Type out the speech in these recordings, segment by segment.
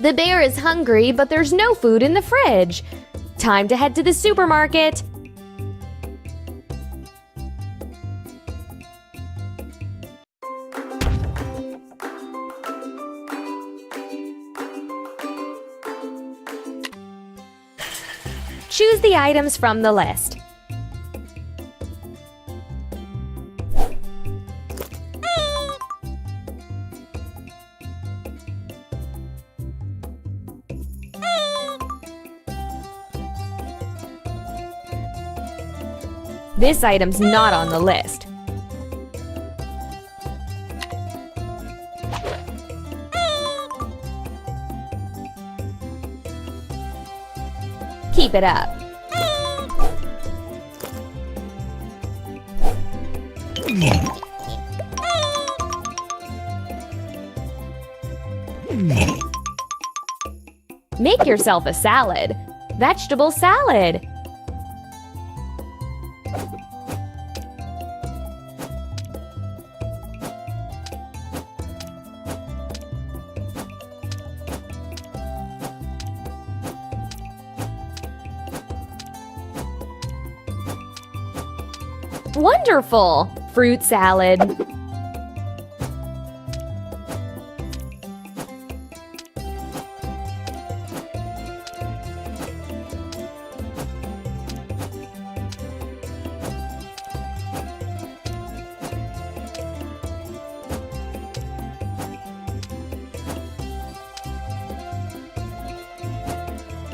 The bear is hungry, but there's no food in the fridge. Time to head to the supermarket. Choose the items from the list. This item's not on the list. Keep it up. Make yourself a salad. Vegetable salad. Wonderful! Fruit salad.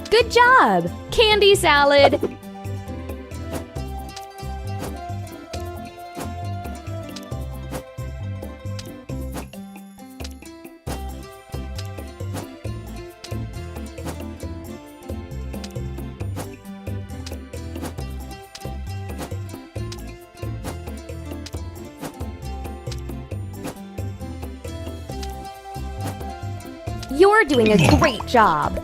Good job! Candy salad. You're doing a great job.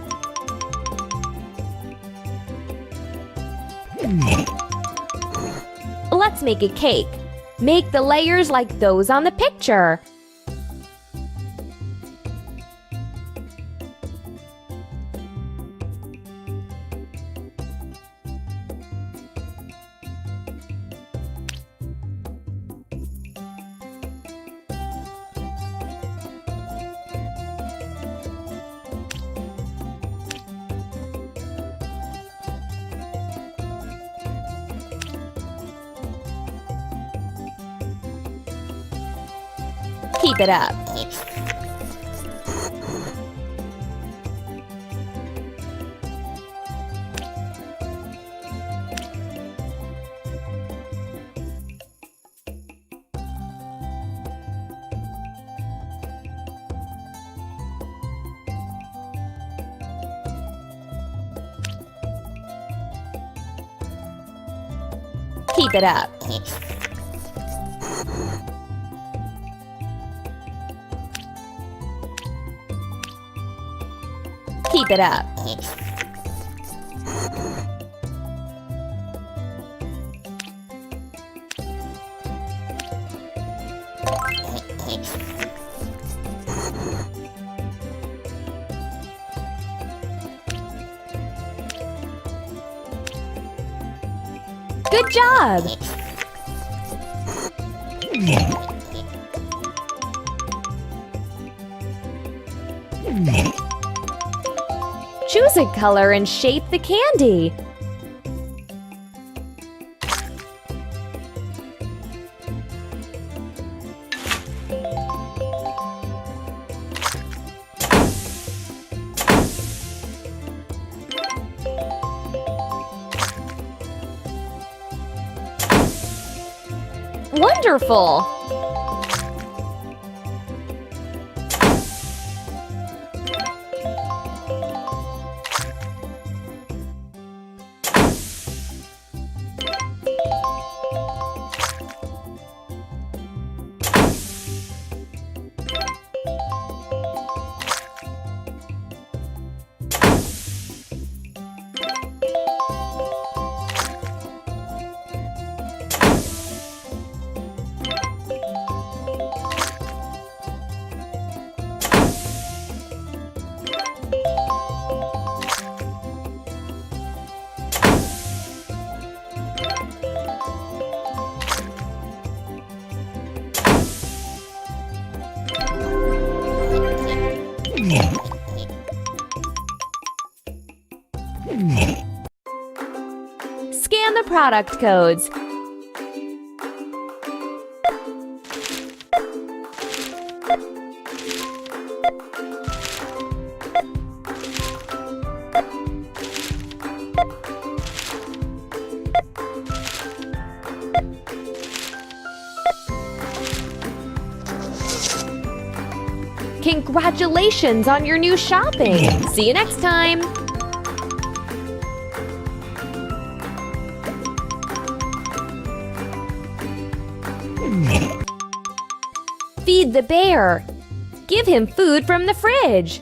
Let's make a cake. Make the layers like those on the picture. Keep it up. Keep it up. Keep it up. Good job! Choose a color and shape the candy. Wonderful! on the product codes. Congratulations on your new shopping! See you next time! Feed the bear. Give him food from the fridge.